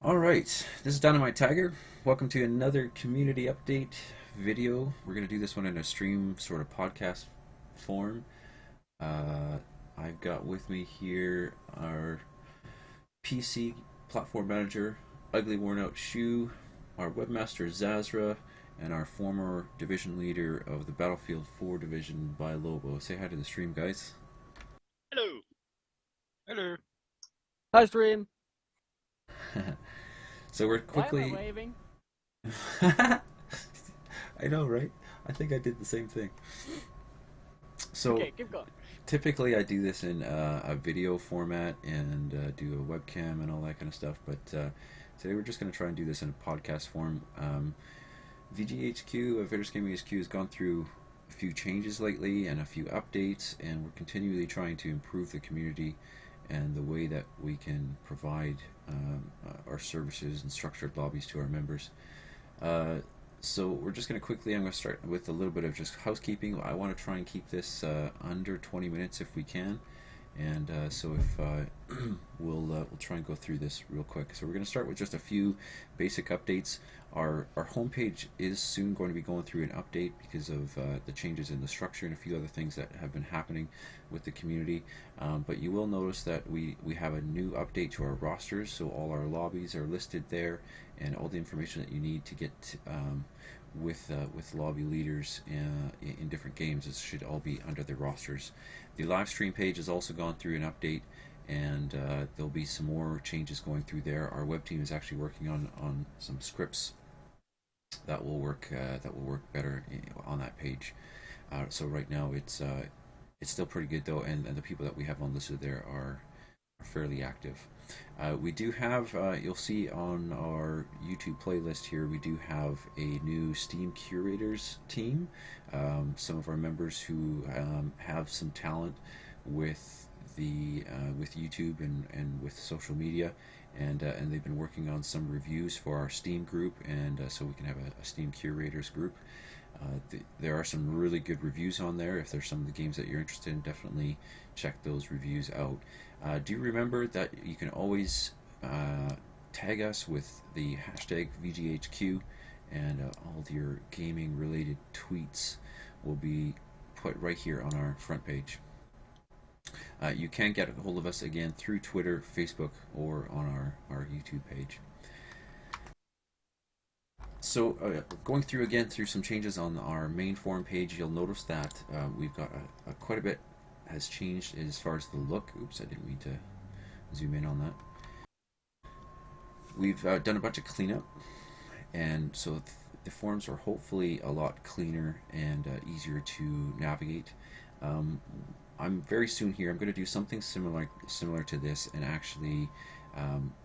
All right, this is Dynamite Tiger. Welcome to another community update video. We're going to do this one in a stream sort of podcast form. Uh, I've got with me here our PC platform manager, Ugly Worn Out Shoe, our webmaster Zazra, and our former division leader of the Battlefield 4 division by Lobo. Say hi to the stream, guys. Hello. Hello. Hi, stream. So we're Why am I quickly. waving? I know, right? I think I did the same thing. So Okay, keep going. typically I do this in a video format and do a webcam and all that kind of stuff, but today we're just going to try and do this in a podcast form. VGHQ, Veterans Gaming HQ, has gone through a few changes lately and a few updates, and we're continually trying to improve the community and the way that we can provide our services and structured lobbies to our members. So we're just going to quickly, I'm going to start with a little bit of just housekeeping. I want to try and keep this under 20 minutes if we can. And so if we'll try and go through this real quick. So we're going to start with just a few basic updates. Our homepage is soon going to be going through an update because of the changes in the structure and a few other things that have been happening with the community. But you will notice that we have a new update to our rosters, so all our lobbies are listed there, and all the information that you need to get with lobby leaders in different games. This should all be under the rosters. The live stream page has also gone through an update, and there'll be some more changes going through there. Our web team is actually working on some scripts that will work better on that page. So right now it's still pretty good though, and the people that we have on listed there are fairly active. We do have, you'll see on our YouTube playlist here, we do have a new Steam Curators team. Some of our members who have some talent with with YouTube and with social media, and they've been working on some reviews for our Steam group, and so we can have a Steam Curators group. There are some really good reviews on there. If there's some of the games that you're interested in, definitely check those reviews out. Do remember that you can always tag us with the hashtag VGHQ, and all of your gaming related tweets will be put right here on our front page. You can get a hold of us again through Twitter, Facebook, or on our YouTube page. So going through again through some changes on our main forum page, you'll notice that we've got quite a bit has changed as far as the look. Oops, I didn't mean to zoom in on that. We've done a bunch of cleanup, and so the forums are hopefully a lot cleaner and easier to navigate. I'm very soon here. I'm going to do something similar to this, and actually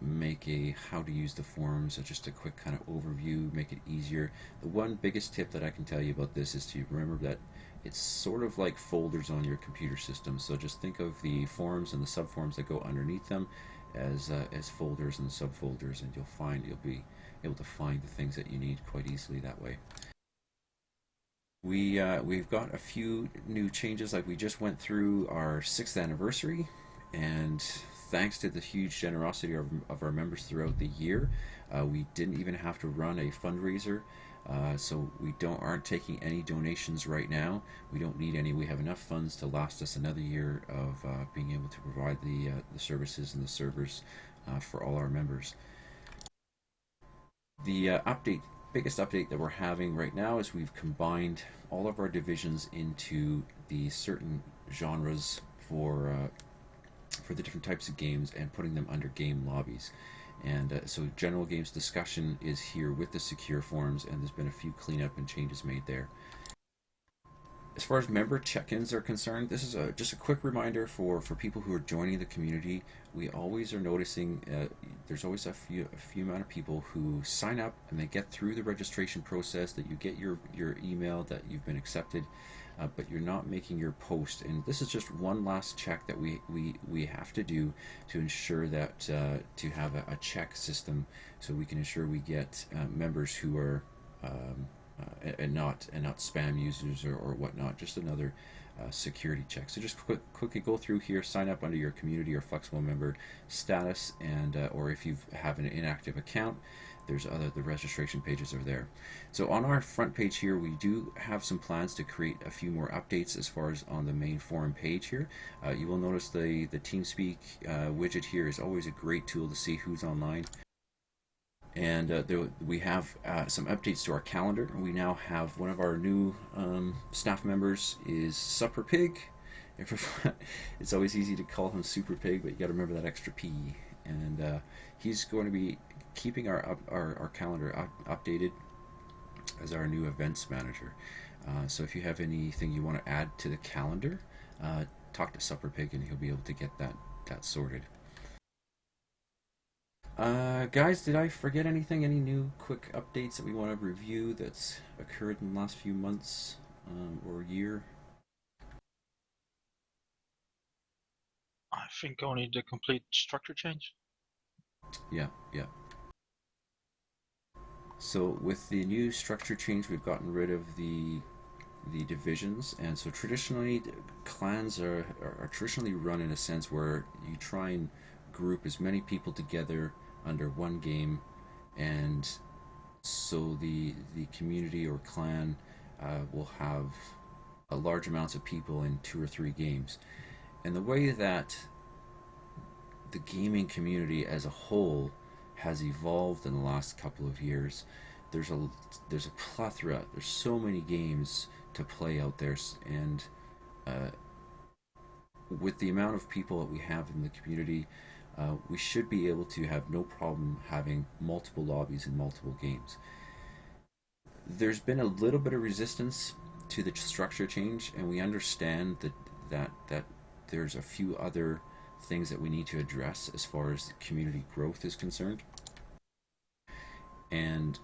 make a how to use the forums, just a quick kind of overview, make it easier. The one biggest tip that I can tell you about this is to remember that it's sort of like folders on your computer system. So just think of the forums and the subforums that go underneath them as folders and subfolders, and you'll be able to find the things that you need quite easily that way. We've got a few new changes. Like, we just went through our 6th anniversary, and thanks to the huge generosity of our members throughout the year, we didn't even have to run a fundraiser. So we aren't taking any donations right now. We don't need any. We have enough funds to last us another year of being able to provide the services and the servers for all our members. The biggest update that we're having right now is we've combined all of our divisions into the certain genres for the different types of games, and putting them under game lobbies. And so general games discussion is here with the secure forums, and there's been a few cleanup and changes made there. As far as member check-ins are concerned, this is just a quick reminder for people who are joining the community. We always are noticing there's always a few amount of people who sign up and they get through the registration process, that you get your email that you've been accepted, but you're not making your post. And this is just one last check that we have to do to ensure that to have a check system, so we can ensure we get members who are and not spam users or whatnot. Just another security checks. So just quickly go through here, sign up under your community or flexible member status, and or if you have an inactive account, the registration pages are there. So on our front page here, we do have some plans to create a few more updates as far as on the main forum page here. You will notice the TeamSpeak widget here is always a great tool to see who's online. And we have some updates to our calendar. We now have one of our new staff members is Supper Pig. It's always easy to call him Super Pig, but you got to remember that extra P. And he's going to be keeping our calendar updated as our new events manager. So if you have anything you want to add to the calendar, talk to Supper Pig and he'll be able to get that sorted. Guys, did I forget anything? Any new quick updates that we want to review that's occurred in the last few months or year? I think only the complete structure change. Yeah. So with the new structure change, we've gotten rid of the divisions, and so traditionally clans are traditionally run in a sense where you try and group as many people together under one game, and so the community or clan will have a large amounts of people in 2 or 3 games. And the way that the gaming community as a whole has evolved in the last couple of years, there's a plethora, there's so many games to play out there, and with the amount of people that we have in the community, we should be able to have no problem having multiple lobbies and multiple games. There's been a little bit of resistance to the structure change, and we understand that there's a few other things that we need to address as far as community growth is concerned. And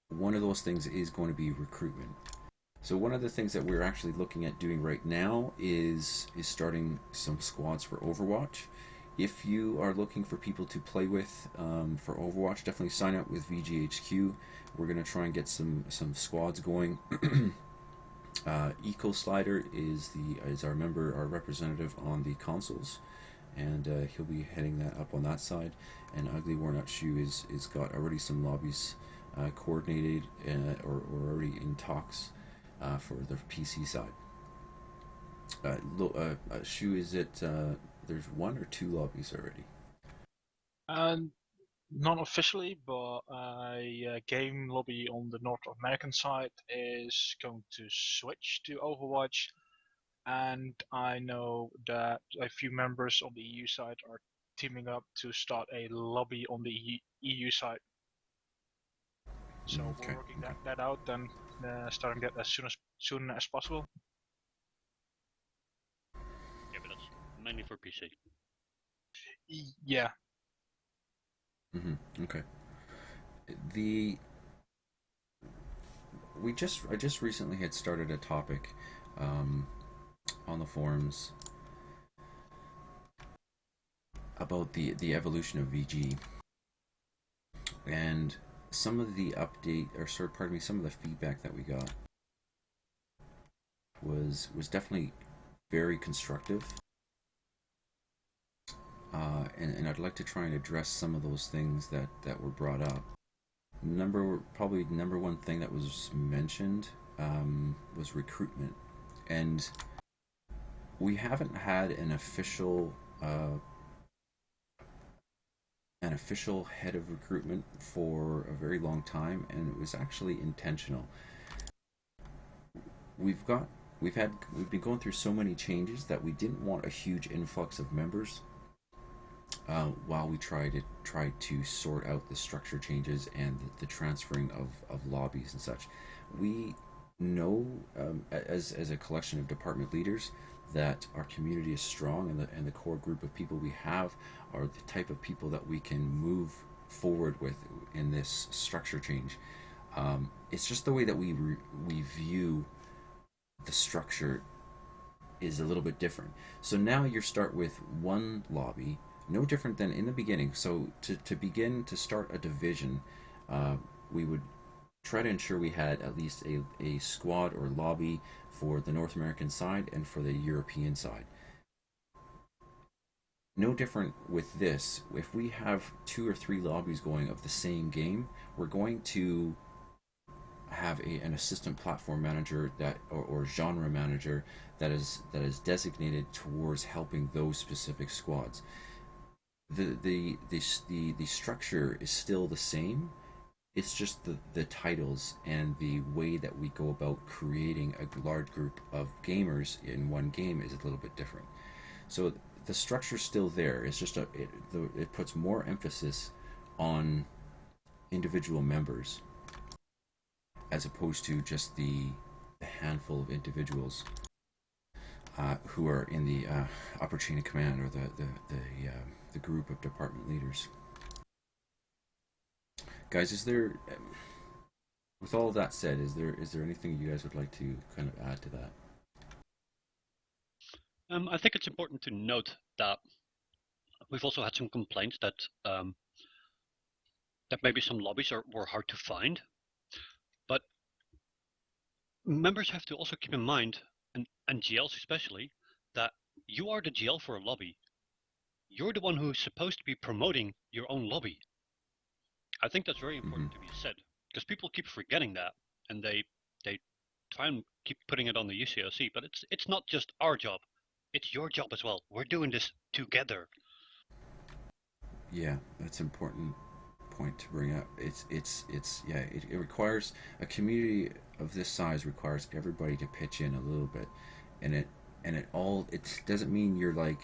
one of those things is going to be recruitment. So one of the things that we're actually looking at doing right now is starting some squads for Overwatch. If you are looking for people to play with for Overwatch, definitely sign up with VGHQ. We're going to try and get some squads going. Eco Slider is our representative on the consoles, and he'll be heading that up on that side. And Ugly Worn Out Shoe is got already some lobbies coordinated or already in talks for the PC side. Shoe, is it there's 1 or 2 lobbies already? Not officially, but a game lobby on the North American side is going to switch to Overwatch, and I know that a few members on the EU side are teaming up to start a lobby on the EU side. So Okay. we're working that out and starting that as soon as possible. Yeah, but that's mainly for PC. Yeah. Okay. I just recently had started a topic on the forums about the evolution of VG, and some of the some of the feedback that we got was definitely very constructive. And I'd like to try and address some of those things that were brought up. Probably number one thing that was mentioned was recruitment, and we haven't had an official head of recruitment for a very long time, and it was actually intentional. We've been going through so many changes that we didn't want a huge influx of members. While we try to sort out the structure changes and the transferring of lobbies and such. We know as a collection of department leaders that our community is strong, and the core group of people we have are the type of people that we can move forward with in this structure change. It's just the way that we view the structure is a little bit different. So now you start with one lobby, no different than in the beginning. So to begin to start a division, we would try to ensure we had at least a squad or lobby for the North American side and for the European side. No different with this. If we have 2 or 3 lobbies going of the same game, we're going to have an assistant platform manager that or genre manager that is designated towards helping those specific squads. The structure is still the same. It's just the titles and the way that we go about creating a large group of gamers in one game is a little bit different. So the structure's still there. It's just it puts more emphasis on individual members as opposed to just the handful of individuals who are in the upper chain of command, or the group of department leaders. Guys, is there, with all of that said, is there anything you guys would like to kind of add to that? I think it's important to note that we've also had some complaints that that maybe some lobbies were hard to find, but members have to also keep in mind, and GLs especially, that you are the GL for a lobby. You're the one who's supposed to be promoting your own lobby. I think that's very important to be said, because people keep forgetting that, and they try and keep putting it on the UCOC, but it's not just our job, it's your job as well. We're doing this together. Yeah, that's an important point to bring up. It requires, a community of this size requires everybody to pitch in a little bit, and it doesn't mean you're like,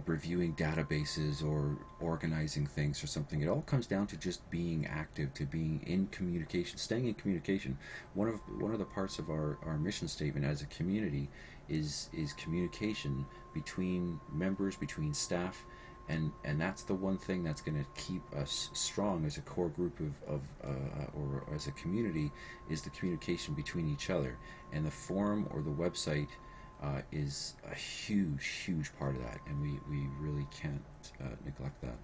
reviewing databases or organizing things or something. It all comes down to just being active, to being in communication, staying in communication. One of the parts of our mission statement as a community is communication between members, between staff, and that's the one thing that's going to keep us strong as a core group or as a community, is the communication between each other. And the forum or the website is a huge part of that, and we really can't neglect that.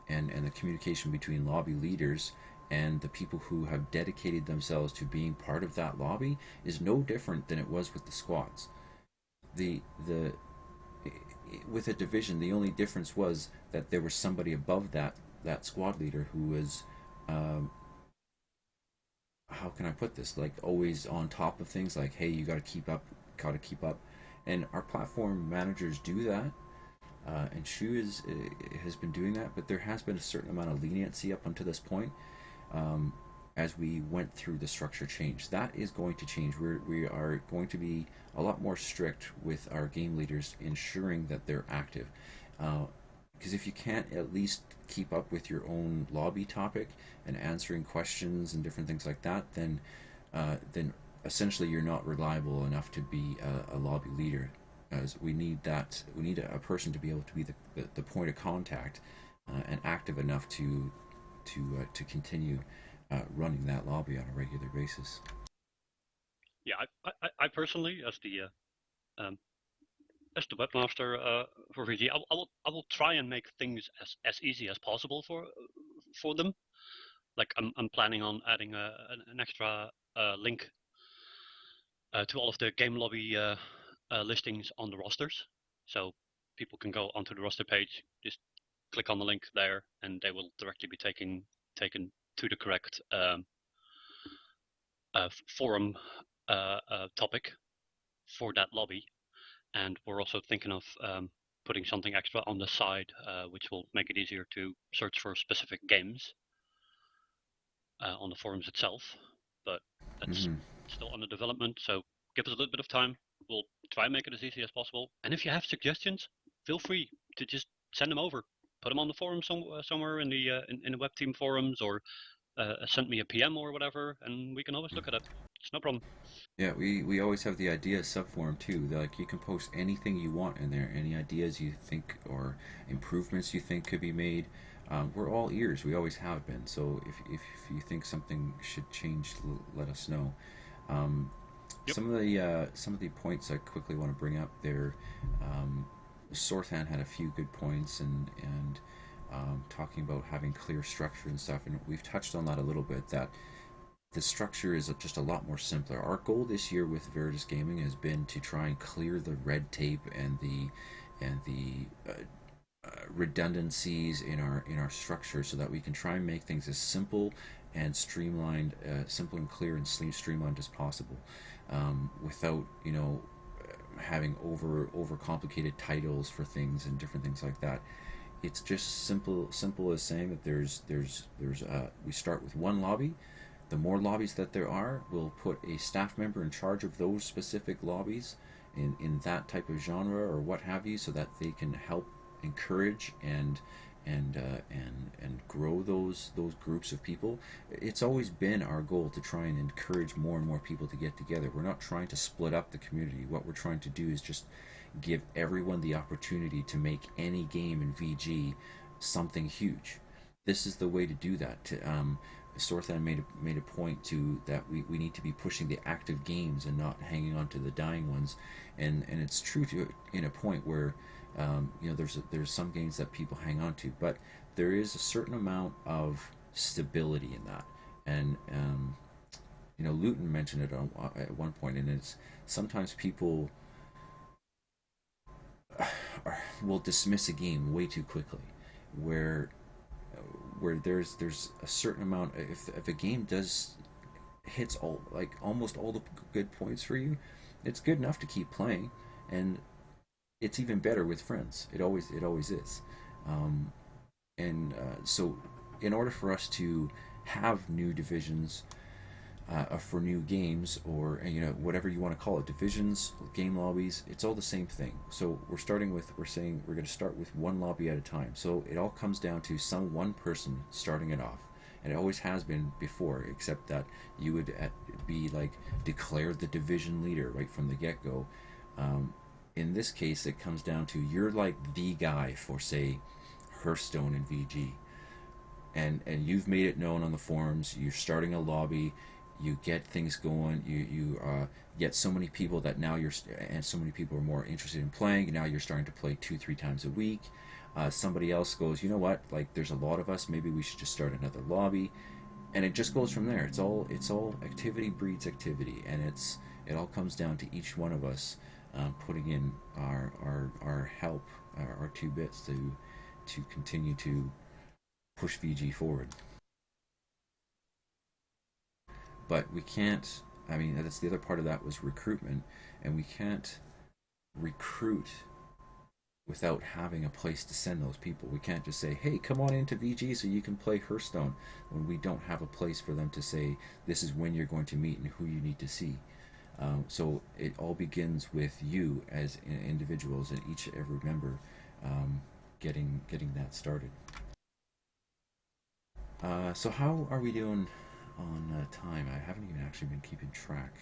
And the communication between lobby leaders and the people who have dedicated themselves to being part of that lobby is no different than it was with the squads. With a division, the only difference was that there was somebody above that squad leader who was, how can I put this, like always on top of things, like, hey, you got to keep up, and our platform managers do that, and Shu has been doing that, but there has been a certain amount of leniency up until this point, as we went through the structure change. That is going to change. We are going to be a lot more strict with our game leaders, ensuring that they're active, because if you can't at least keep up with your own lobby topic and answering questions and different things like that, then essentially you're not reliable enough to be a lobby leader. As we need a person to be able to be the point of contact, and active enough to continue running that lobby on a regular basis. Yeah, I personally, as the webmaster for VG, I will try and make things as easy as possible for them. Like I'm planning on adding an extra link to all of the game lobby listings on the rosters, so people can go onto the roster page, just click on the link there, and they will directly be taken to the correct forum topic for that lobby. And we're also thinking of putting something extra on the side, which will make it easier to search for specific games on the forums itself. But that's still under development, so give us a little bit of time. We'll try and make it as easy as possible. And if you have suggestions, feel free to just send them over. Put them on the forum somewhere in the web team forums, or send me a PM or whatever, and we can always look at it. It's no problem. Yeah, we always have the idea subforum too. Like, you can post anything you want in there, any ideas you think or improvements you think could be made. We're all ears. We always have been. So if you think something should change, let us know. Yep. Some of the points I quickly want to bring up there. Sorthan had a few good points, and talking about having clear structure and stuff, and we've touched on that a little bit. That the structure is just a lot more simpler. Our goal this year with Veritas Gaming has been to try and clear the red tape and the redundancies in our structure, so that we can try and make things as simple and streamlined, simple and clear and streamlined as possible, without having over complicated titles for things and different things like that. It's just simple as saying that we start with one lobby. The more lobbies that there are, we'll put a staff member in charge of those specific lobbies in that type of genre or what have you, so that they can help encourage and grow those groups of people. It's always been our goal to try and encourage more and more people to get together. We're not trying to split up the community. What we're trying to do is just give everyone the opportunity to make any game in VG something huge. This is the way to do that. Sorthan made a point to that we need to be pushing the active games and not hanging on to the dying ones, and it's true to in a point where there's some games that people hang on to, but there is a certain amount of stability in that, and Luton mentioned it at one point, and it's sometimes people will dismiss a game way too quickly, where there's a certain amount, if a game hits almost all the good points for you, it's good enough to keep playing, and it's even better with friends. It always is. So in order for us to have new divisions for new games, or whatever you want to call it, divisions, game lobbies, it's all the same thing. So we're saying we're going to start with one lobby at a time. So it all comes down to some one person starting it off, and it always has been before, except that you would be declared the division leader right from the get-go. In this case, it comes down to you're like the guy for, say, Hearthstone and VG, and you've made it known on the forums. You're starting a lobby. You get things going. You get so many people that now and so many people are more interested in playing. Now you're starting to play 2-3 times a week. Somebody else goes, you know what? There's a lot of us. Maybe we should just start another lobby, and it just goes from there. It's all activity breeds activity, and it all comes down to each one of us putting in our help, our 2 bits to continue to push VG forward. But we can't, that's the other part of that was recruitment, and we can't recruit without having a place to send those people. We can't just say, hey, come on into VG so you can play Hearthstone, when we don't have a place for them to say, this is when you're going to meet and who you need to see. So it all begins with you as individuals, and every member getting that started. So how are we doing on time? I haven't even actually been keeping track.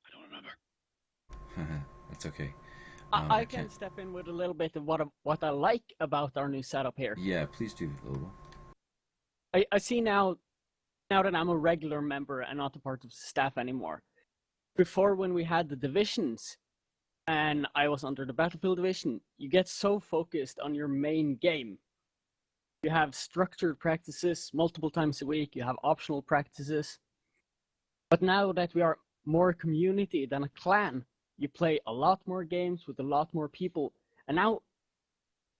I don't remember. That's okay. I can step in with a little bit of what I like about our new setup here. Yeah, please do, Lobo. I see now that I'm a regular member and not a part of the staff anymore. Before, when we had the divisions and I was under the Battlefield division, you get so focused on your main game. You have structured practices multiple times a week, you have optional practices. But now that we are more community than a clan, you play a lot more games with a lot more people. And now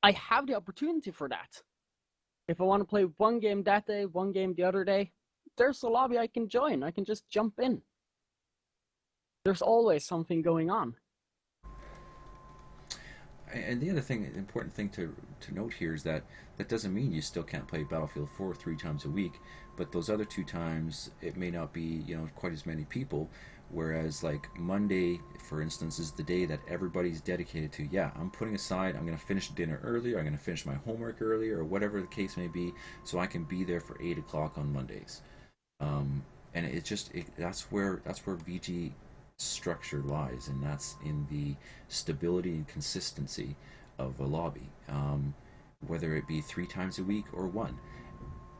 I have the opportunity for that. If I want to play one game that day, one game the other day, there's a lobby I can join. I can just jump in. There's always something going on. And the other important thing to note here is that doesn't mean you still can't play Battlefield 4 3 times a week, but those other 2 times it may not be quite as many people. Whereas Monday, for instance, is the day that everybody's dedicated to. Yeah, I'm putting aside. I'm going to finish dinner earlier. I'm going to finish my homework earlier, or whatever the case may be, so I can be there for 8 o'clock on Mondays. And that's where VG structure lies, and that's in the stability and consistency of a lobby, whether it be 3 times a week or 1.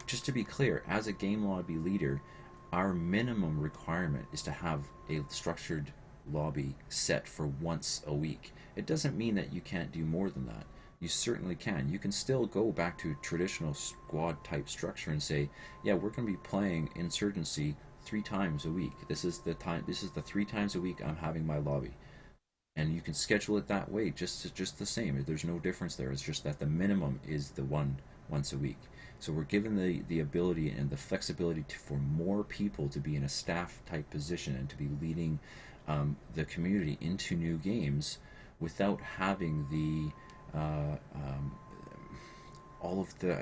Just to be clear, as a game lobby leader, our minimum requirement is to have a structured lobby set for once a week. It doesn't mean that you can't do more than that, You certainly can. You can still go back to traditional squad type structure and say, yeah, we're going to be playing Insurgency 3 times a week. This is the time. This is the 3 times a week I'm having my lobby, and you can schedule it that way. Just the same. There's no difference there. It's just that the minimum is the once a week. So we're given the ability and the flexibility for more people to be in a staff type position and to be leading the community into new games without having the all of the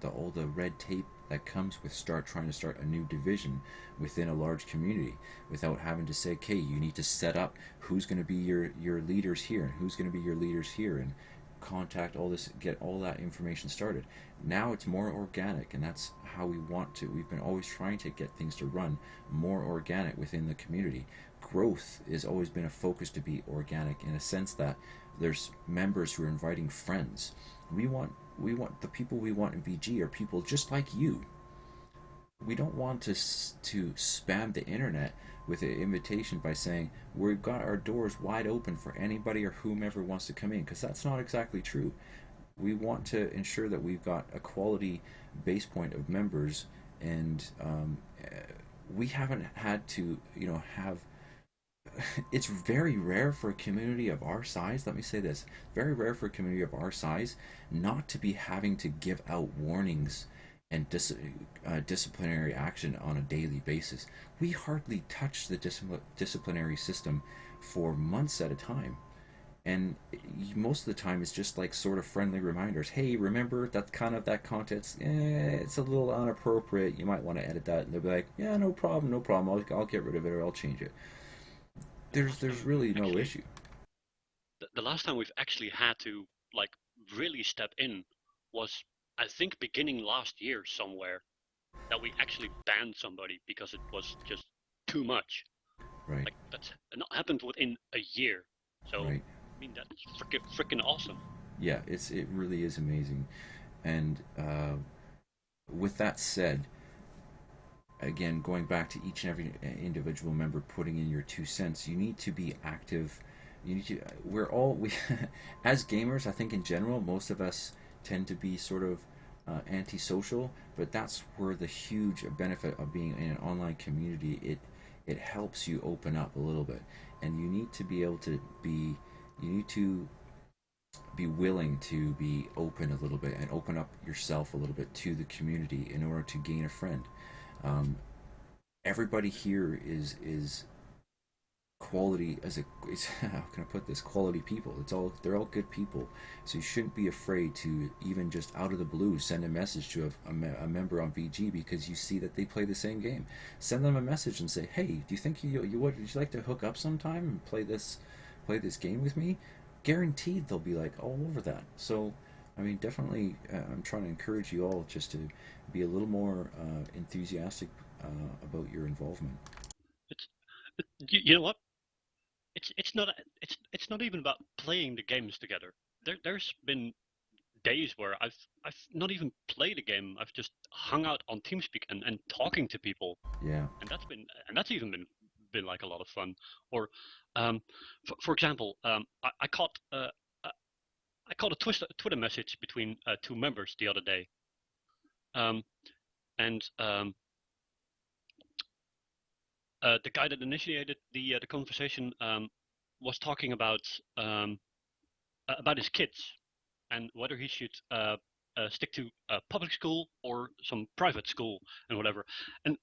all the red tape that comes with trying to start a new division within a large community, without having to say, okay, you need to set up who's going to be your leaders here and who's going to be your leaders here, and contact all this, get all that information started. Now it's more organic, and that's how we want to. We've been always trying to get things to run more organic within the community. Growth has always been a focus to be organic, in a sense that there's members who are inviting friends. We want the people we want in VG are people just like you. We don't want to spam the internet with an invitation by saying we've got our doors wide open for anybody or whomever wants to come in, because that's not exactly true. We want to ensure that we've got a quality base point of members, and we haven't had to have it's very rare for a community of our size, let me say this, very rare for a community of our size not to be having to give out warnings and disciplinary action on a daily basis. We hardly touch the disciplinary system for months at a time. And most of the time it's just like sort of friendly reminders. Hey, remember that that content's it's a little inappropriate. You might want to edit that. And they'll be like, yeah, no problem. I'll get rid of it, or I'll change it. There's really no issue. The last time we've actually had to really step in was, I think, beginning last year somewhere, that we actually banned somebody because it was just too much. Right. That's not happened within a year. So right. I mean, that's freaking awesome. Yeah, it really is amazing. And with that said, again, going back to each and every individual member putting in your 2 cents, you need to be active. You need to. We as gamers, I think in general, most of us tend to be sort of antisocial, but that's where the huge benefit of being in an online community, it helps you open up a little bit, and you need to be able to be. You need to be willing to be open a little bit and open up yourself a little bit to the community in order to gain a friend. Everybody here is quality how can I put this, quality people. They're all good people, so you shouldn't be afraid to even just out of the blue send a message to a member on VG because you see that they play the same game. Send them a message and say, hey, do you think would you like to hook up sometime and play this game with me? Guaranteed they'll be like all over that. So I mean, definitely I'm trying to encourage you all just to be a little more enthusiastic about your involvement. You know what? It's not even about playing the games together. There's been days where I've not even played a game. I've just hung out on TeamSpeak and talking to people. Yeah. And that's even been like a lot of fun. Or for example, I caught a Twitter message between 2 members the other day. The guy that initiated the conversation was talking about his kids and whether he should stick to public school or some private school and whatever. And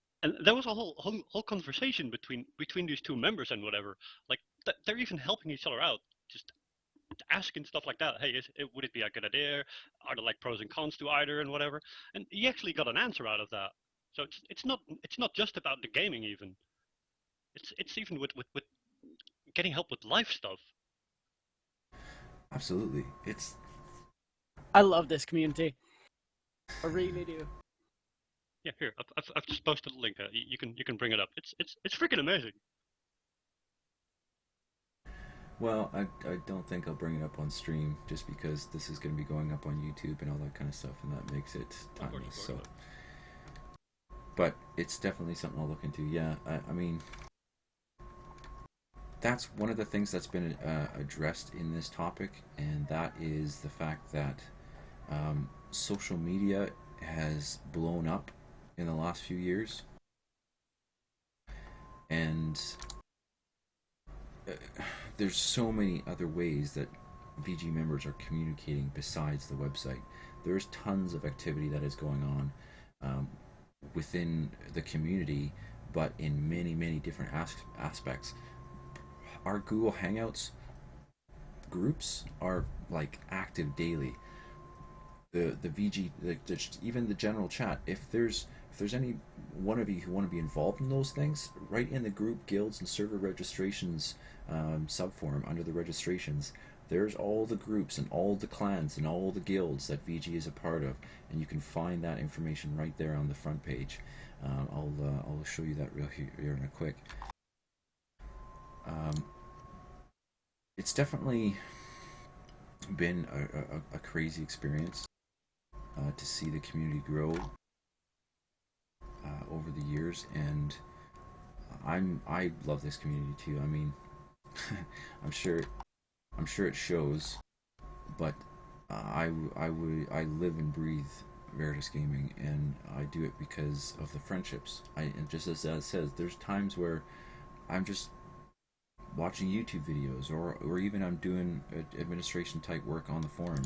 there was a whole conversation between these 2 members and whatever. Like they're even helping each other out, just asking stuff like that. Hey, would it be a good idea? Are there pros and cons to either and whatever? And he actually got an answer out of that. So it's not just about the gaming even. It's even with getting help with life stuff. Absolutely. I love this community. I really do. Yeah, here I've just posted a link. You can bring it up. It's freaking amazing. Well, I don't think I'll bring it up on stream just because this is going to be going up on YouTube and all that kind of stuff, and that makes it timeless. So, but it's definitely something I'll look into. Yeah, I mean, that's one of the things that's been addressed in this topic, and that is the fact that social media has blown up in the last few years, and there's so many other ways that VG members are communicating besides the website. There's tons of activity that is going on within the community, but in many different aspects. Our Google Hangouts groups are like active daily. The VG, even the general chat. If there's any one of you who want to be involved in those things, write in the group guilds and server registrations subforum under the registrations. There's all the groups and all the clans and all the guilds that VG is a part of, and you can find that information right there on the front page. I'll show you that real here in a quick. It's definitely been a crazy experience to see the community grow over the years, and I love this community too. I mean, I'm sure it shows, but I live and breathe Veritas Gaming, and I do it because of the friendships. And just as it says, there's times where I'm just watching YouTube videos, or even I'm doing administration type work on the forum.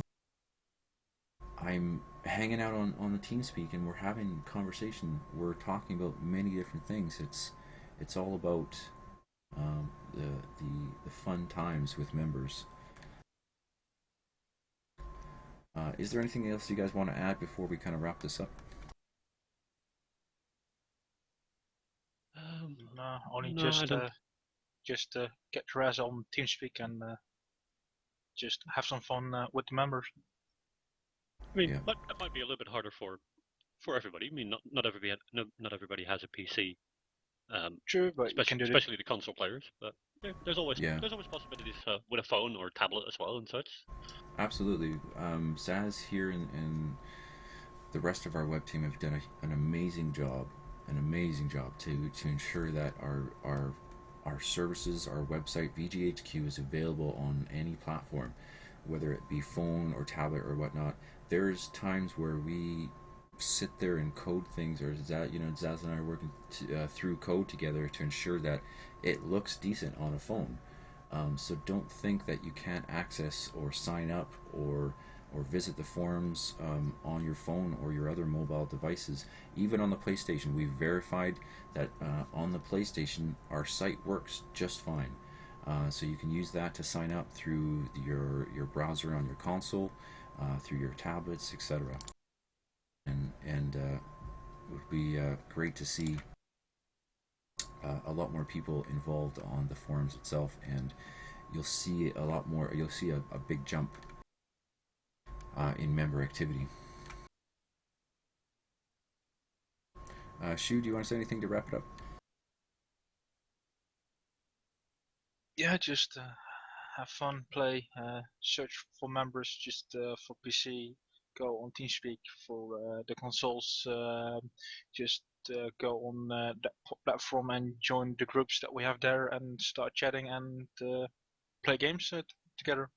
I'm hanging out on the TeamSpeak, and we're having conversation. We're talking about many different things. It's all about the fun times with members. Is there anything else you guys want to add before we kind of wrap this up? No, only No, just get your ass on TeamSpeak and just have some fun with the members. I mean, Yeah. that might be a little bit harder for everybody. I mean, not everybody has a PC. True, but you can do especially the console players. But there's always Yeah. possibilities with a phone or tablet as well and such. Absolutely. Zaz here and the rest of our web team have done an amazing job to ensure that our services, our website VGHQ is available on any platform, whether it be phone or tablet or whatnot. There's times where we sit there and code things, or Zaz and I are working through code together to ensure that it looks decent on a phone. So don't think that you can't access or sign up or visit the forums on your phone or your other mobile devices. Even on the PlayStation, we've verified that on the PlayStation our site works just fine. So you can use that to sign up through your browser on your console, through your tablets, etc. And it would be great to see a lot more people involved on the forums itself, and you'll see a lot more. You'll see a big jump in member activity. Shu, do you want to say anything to wrap it up? Yeah, just have fun, play, search for members just for PC, go on TeamSpeak for the consoles, just go on that platform and join the groups that we have there and start chatting and play games together.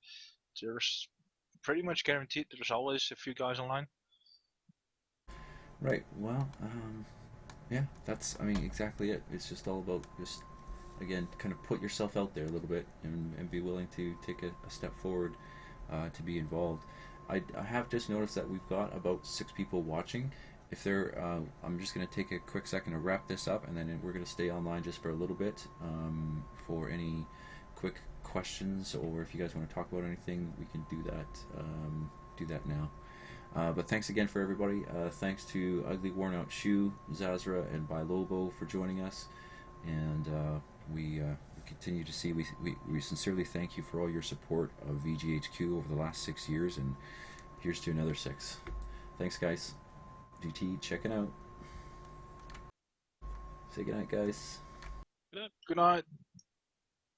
There's pretty much guaranteed there's always a few guys online. Right. Well, yeah, that's exactly it. It's just all about just, again, kind of put yourself out there a little bit and be willing to take a step forward to be involved. I have just noticed that we've got about 6 people watching. If they're, I'm just going to take a quick second to wrap this up, and then we're going to stay online just for a little bit for any quick questions, or if you guys want to talk about anything, we can do that now. But thanks again for everybody. Thanks to Ugly Worn Out Shoe, Zazra, and Bilobo for joining us. And we continue to see. We sincerely thank you for all your support of VGHQ over the last 6 years, and here's to another 6. Thanks, guys. GT checking out. Say goodnight, guys. Good night.